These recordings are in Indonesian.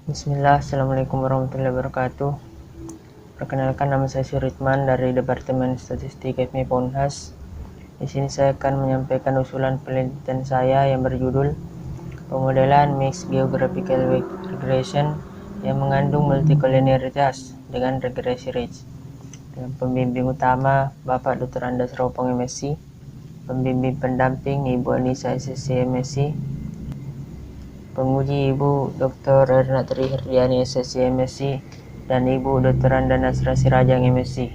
Bismillah, Assalamualaikum warahmatullahi wabarakatuh. Perkenalkan, nama saya Suritman dari Departemen Statistik FMIPA Unhas. Di sini saya akan menyampaikan usulan penelitian saya yang berjudul Pemodelan Mixed Geographical Regression yang mengandung multikolinialitas dengan regresi Ridge. Dengan pembimbing utama Bapak Dr. Andas Ropong MSc, pembimbing pendamping Ibu Anissa SSC MSc, penguji Ibu Dr. Erna Tri Herdiani SSC MSc, dan Ibu Dr. Anda Nasra Sirajang MSc.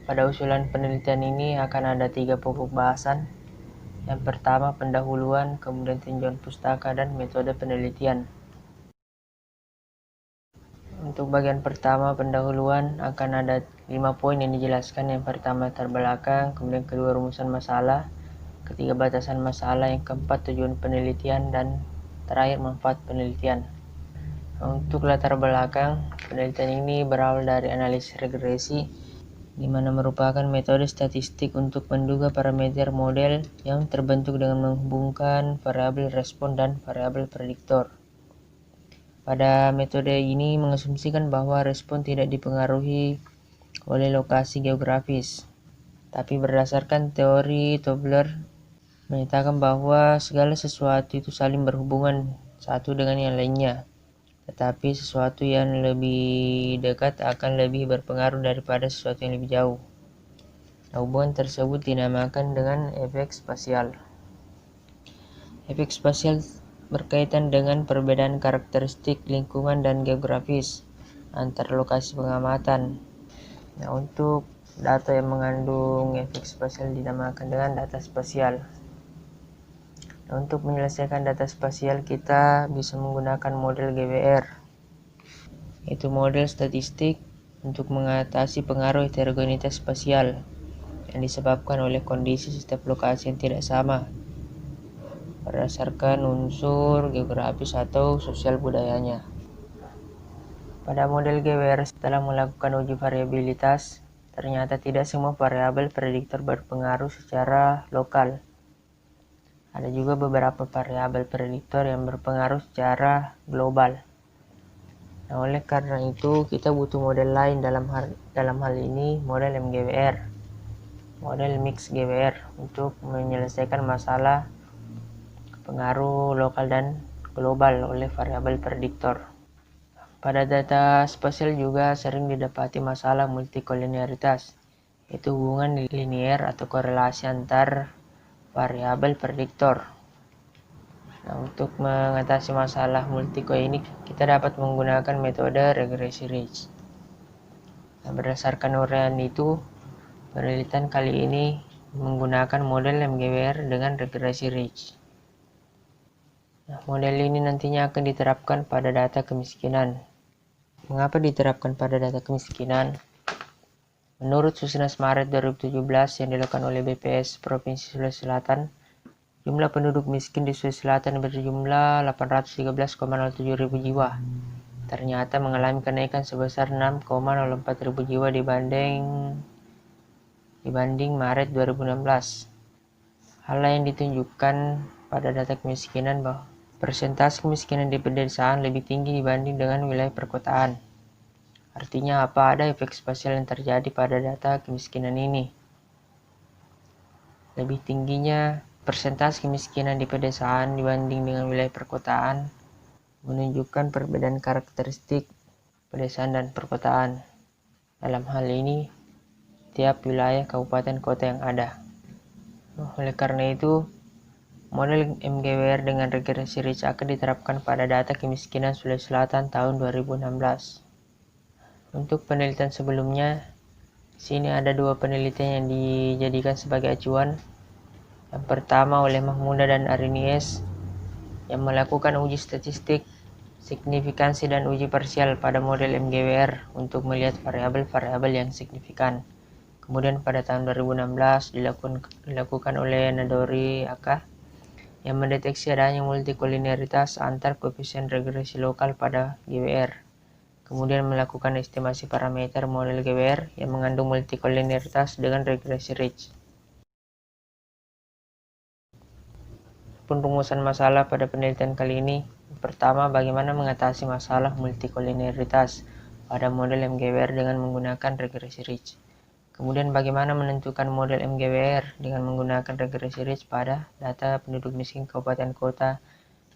Pada usulan penelitian ini akan ada 3 pokok bahasan. Yang pertama, pendahuluan, kemudian tinjauan pustaka, dan metode penelitian. Untuk bagian pertama, pendahuluan, akan ada 5 poin yang dijelaskan. Yang pertama, latar belakang, kemudian kedua, rumusan masalah, ketiga, batasan masalah, yang keempat, tujuan penelitian, dan terakhir, manfaat penelitian. Untuk latar belakang, penelitian ini berawal dari analisis regresi, di mana merupakan metode statistik untuk menduga parameter model yang terbentuk dengan menghubungkan variabel respon dan variabel prediktor. Pada metode ini mengasumsikan bahwa respon tidak dipengaruhi oleh lokasi geografis, tapi berdasarkan teori Tobler menyatakan bahwa segala sesuatu itu saling berhubungan satu dengan yang lainnya, tetapi sesuatu yang lebih dekat akan lebih berpengaruh daripada sesuatu yang lebih jauh. Hubungan tersebut dinamakan dengan efek spasial. Efek spasial berkaitan dengan perbedaan karakteristik lingkungan dan geografis antar lokasi pengamatan. Nah, untuk data yang mengandung efek spasial dinamakan dengan data spasial. Nah, untuk menyelesaikan data spasial kita bisa menggunakan model GWR. Itu model statistik untuk mengatasi pengaruh heterogenitas spasial yang disebabkan oleh kondisi setiap lokasi yang tidak sama berdasarkan unsur geografis atau sosial budayanya. Pada model GWR, setelah melakukan uji variabilitas, ternyata tidak semua variabel prediktor berpengaruh secara lokal. Ada juga beberapa variabel prediktor yang berpengaruh secara global. Nah, oleh karena itu, kita butuh model lain dalam hal ini model MGWR, model mix GWR, untuk menyelesaikan masalah pengaruh lokal dan global oleh variabel prediktor. Pada data spasial juga sering didapati masalah multikolinialitas, yaitu hubungan linier atau korelasi antar variabel prediktor. Nah, untuk mengatasi masalah multiko ini, kita dapat menggunakan metode regresi Ridge. Nah, berdasarkan uraian itu, penelitian kali ini menggunakan model MGWR dengan regresi Ridge. Nah, model ini nantinya akan diterapkan pada data kemiskinan. Mengapa diterapkan pada data kemiskinan? Menurut Susenas Maret 2017 yang dilakukan oleh BPS Provinsi Sulawesi Selatan, jumlah penduduk miskin di Sulawesi Selatan berjumlah 813,07 ribu jiwa. Ternyata mengalami kenaikan sebesar 6,04 ribu jiwa dibanding Maret 2016. Hal yang ditunjukkan pada data kemiskinan bahwa persentase kemiskinan di pedesaan lebih tinggi dibanding dengan wilayah perkotaan. Artinya apa? Ada efek spasial yang terjadi pada data kemiskinan ini. Lebih tingginya persentase kemiskinan di pedesaan dibanding dengan wilayah perkotaan menunjukkan perbedaan karakteristik pedesaan dan perkotaan. Dalam hal ini, tiap wilayah kabupaten kota yang ada. Oleh karena itu, model MGWR dengan regresi Ridge akan diterapkan pada data kemiskinan Sulawesi Selatan tahun 2016. Untuk penelitian sebelumnya, di sini ada 2 penelitian yang dijadikan sebagai acuan. Yang pertama oleh Mahmuda dan Arinies yang melakukan uji statistik, signifikansi, dan uji parsial pada model MGWR untuk melihat variabel-variabel yang signifikan. Kemudian pada tahun 2016 dilakukan oleh Nadori AK yang mendeteksi adanya multikolinialitas antar koefisien regresi lokal pada GWR. Kemudian melakukan estimasi parameter model GWR yang mengandung multikolinialitas dengan regresi Ridge. Rumusan masalah pada penelitian kali ini pertama, bagaimana mengatasi masalah multikolineritas pada model MGWR dengan menggunakan regresi Rich. Kemudian bagaimana menentukan model MGWR dengan menggunakan regresi Rich pada data penduduk miskin kabupaten kota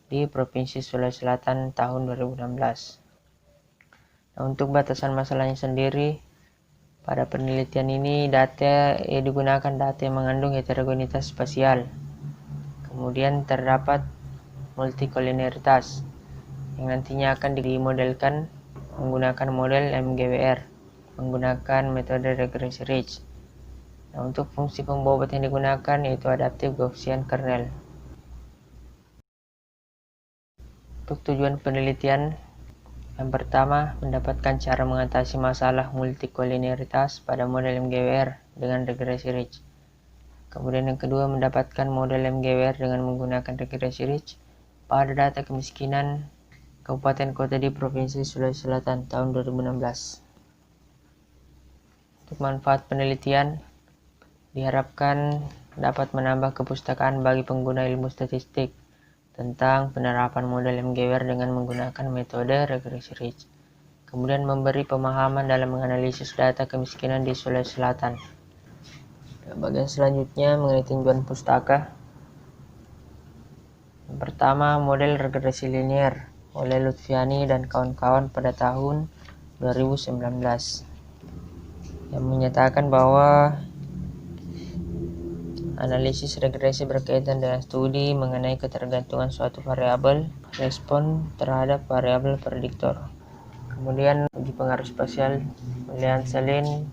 di Provinsi Sulawesi Selatan tahun 2016. Nah, untuk batasan masalahnya sendiri, pada penelitian ini digunakan data yang mengandung heterogenitas spasial. Kemudian terdapat multikolineritas yang nantinya akan dimodelkan menggunakan model MGWR menggunakan metode regresi Rich. Nah, untuk fungsi pembobot yang digunakan yaitu adaptive Gaussian kernel. Untuk tujuan penelitian, yang pertama, mendapatkan cara mengatasi masalah multikolineritas pada model MGWR dengan regresi Rich. Kemudian yang kedua, mendapatkan model MGWR dengan menggunakan regresi Rich pada data kemiskinan kabupaten kota di Provinsi Sulawesi Selatan tahun 2016. Untuk manfaat penelitian, diharapkan dapat menambah kepustakaan bagi pengguna ilmu statistik tentang penerapan model MGWR dengan menggunakan metode regresi Rich. Kemudian memberi pemahaman dalam menganalisis data kemiskinan di Sulawesi Selatan. Bagian selanjutnya mengenai tinjauan pustaka. Yang pertama, model regresi linear oleh Lutfiani dan kawan-kawan pada tahun 2019 yang menyatakan bahwa analisis regresi berkaitan dengan studi mengenai ketergantungan suatu variabel respon terhadap variabel prediktor. Kemudian uji pengaruh spasial William Selin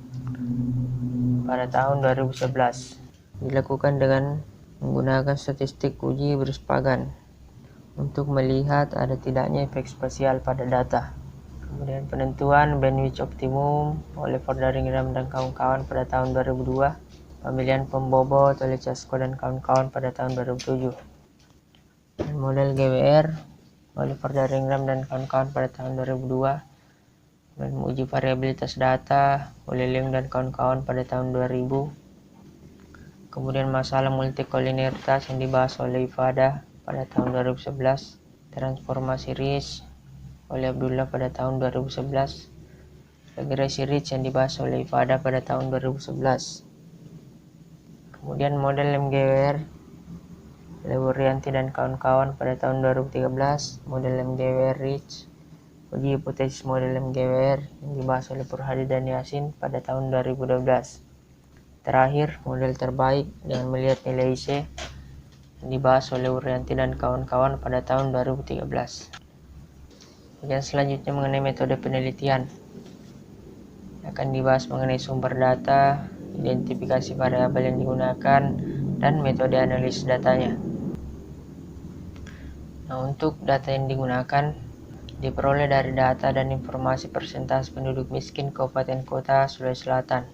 pada tahun 2011 dilakukan dengan menggunakan statistik uji Brisbagan untuk melihat ada tidaknya efek spasial pada data. Kemudian penentuan bandwidth optimum oleh Fordaring-Ram dan kawan-kawan pada tahun 2002. Pemilihan pembobot oleh Chasko dan kawan-kawan pada tahun 2007. Dan model GWR oleh Fordaring-Ram dan kawan-kawan pada tahun 2002. Dan menguji variabilitas data oleh Leung dan kawan-kawan pada tahun 2000. Kemudian masalah multikolineritas yang dibahas oleh Ifada pada tahun 2011. Transformasi Rich oleh Abdullah pada tahun 2011. Regresi Rich yang dibahas oleh Ifada pada tahun 2011. Kemudian model MGWR oleh Wuryanti dan kawan-kawan pada tahun 2013. Model MGWR Rich, uji hipotesis model MGWR yang dibahas oleh Purhadi dan Yasin pada tahun 2012. Terakhir, model terbaik dengan melihat nilai IC yang dibahas oleh Wuryanti dan kawan-kawan pada tahun 2013. Bagian selanjutnya mengenai metode penelitian. Akan dibahas mengenai sumber data, identifikasi variabel yang digunakan, dan metode analisis datanya. Nah, untuk data yang digunakan diperoleh dari data dan informasi persentase penduduk miskin kabupaten kota Sulawesi Selatan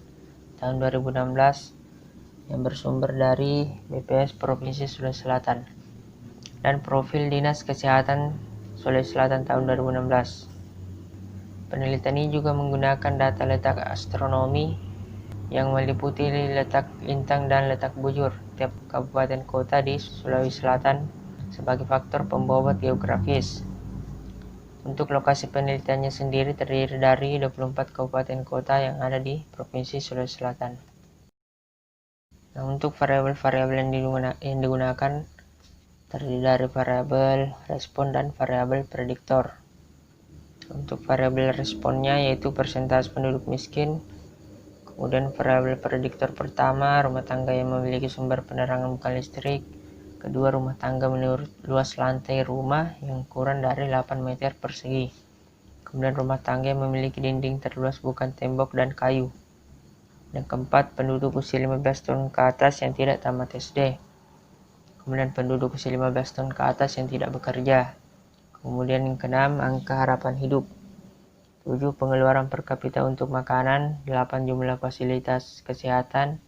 tahun 2016 yang bersumber dari BPS Provinsi Sulawesi Selatan dan profil Dinas Kesehatan Sulawesi Selatan tahun 2016. Penelitian ini juga menggunakan data letak astronomi yang meliputi letak lintang dan letak bujur tiap kabupaten kota di Sulawesi Selatan sebagai faktor pembobot geografis. Untuk lokasi penelitiannya sendiri terdiri dari 24 kabupaten kota yang ada di Provinsi Sulawesi Selatan. Nah, untuk variabel-variabel yang digunakan terdiri dari variabel respon dan variabel prediktor. Untuk variabel responnya yaitu persentase penduduk miskin. Kemudian variabel prediktor pertama, rumah tangga yang memiliki sumber penerangan bukan listrik. Kedua, rumah tangga menurut luas lantai rumah yang kurang dari 8 meter persegi. Kemudian rumah tangga yang memiliki dinding terluas bukan tembok dan kayu. Dan keempat, penduduk usia 15 tahun ke atas yang tidak tamat SD. Kemudian penduduk usia 15 tahun ke atas yang tidak bekerja. Kemudian yang keenam, angka harapan hidup. 7, pengeluaran per kapita untuk makanan. 8, jumlah fasilitas kesehatan.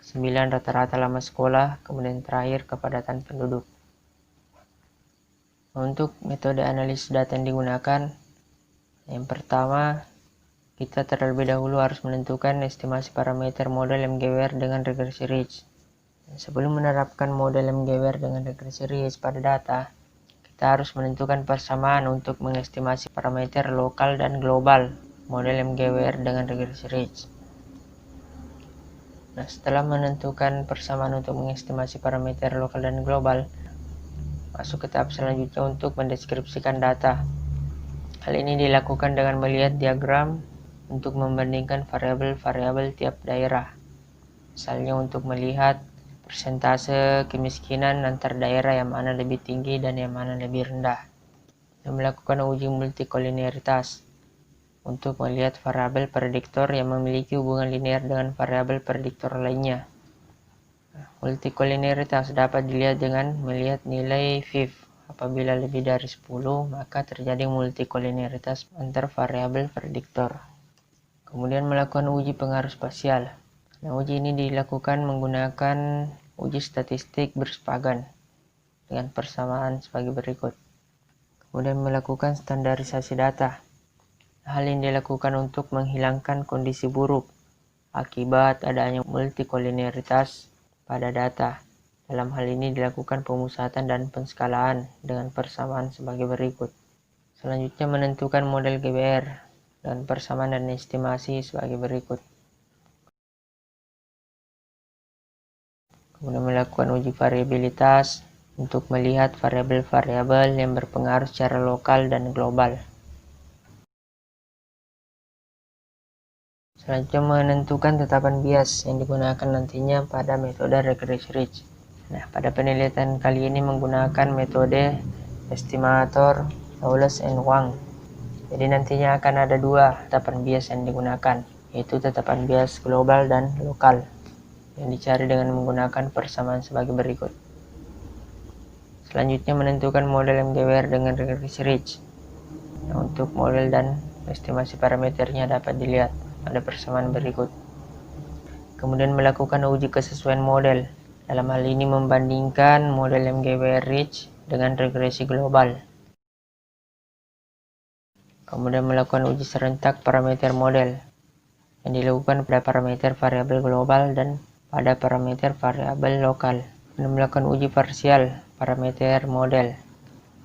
9, rata-rata lama sekolah. Kemudian terakhir, kepadatan penduduk. Untuk metode analisis data yang digunakan, yang pertama, kita terlebih dahulu harus menentukan estimasi parameter model MGWR dengan regresi Rich. Sebelum menerapkan model MGWR dengan regresi Rich pada data, kita harus menentukan persamaan untuk mengestimasi parameter lokal dan global model MGWR dengan regresi Ridge. Nah, setelah menentukan persamaan untuk mengestimasi parameter lokal dan global, masuk ke tahap selanjutnya untuk mendeskripsikan data. Hal ini dilakukan dengan melihat diagram untuk membandingkan variabel-variabel tiap daerah. Misalnya untuk melihat persentase kemiskinan antar daerah yang mana lebih tinggi dan yang mana lebih rendah. Dan melakukan uji multikolineritas untuk melihat variabel prediktor yang memiliki hubungan linear dengan variabel prediktor lainnya. Multikolineritas dapat dilihat dengan melihat nilai FIF. Apabila lebih dari 10, maka terjadi multikolineritas antar variabel prediktor. Kemudian melakukan uji pengaruh spasial. Nah, uji ini dilakukan menggunakan uji statistik bersepagan dengan persamaan sebagai berikut. Kemudian melakukan standarisasi data. Hal ini dilakukan untuk menghilangkan kondisi buruk akibat adanya multikolineritas pada data. Dalam hal ini dilakukan pemusatan dan penskalaan dengan persamaan sebagai berikut. Selanjutnya menentukan model GBR dan persamaan dan estimasi sebagai berikut. Kemudian melakukan uji variabilitas untuk melihat variabel-variabel yang berpengaruh secara lokal dan global. Selanjutnya menentukan tetapan bias yang digunakan nantinya pada metode regresi Ridge. Nah, pada penelitian kali ini menggunakan metode estimator Lawless and Wang. Jadi nantinya akan ada dua tetapan bias yang digunakan, yaitu tetapan bias global dan lokal, yang dicari dengan menggunakan persamaan sebagai berikut. Selanjutnya menentukan model MGWR dengan regresi Ridge. Nah, untuk model dan estimasi parameternya dapat dilihat pada persamaan berikut. Kemudian melakukan uji kesesuaian model. Dalam hal ini membandingkan model MGWR Ridge dengan regresi global. Kemudian melakukan uji serentak parameter model yang dilakukan pada parameter variabel global dan pada parameter variabel lokal. Dan melakukan uji parsial parameter model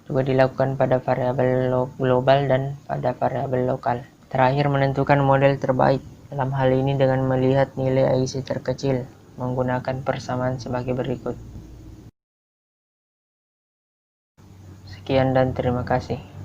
juga dilakukan pada variabel global dan pada variabel lokal. Terakhir menentukan model terbaik. Dalam hal ini dengan melihat nilai AIC terkecil menggunakan persamaan sebagai berikut. Sekian dan terima kasih.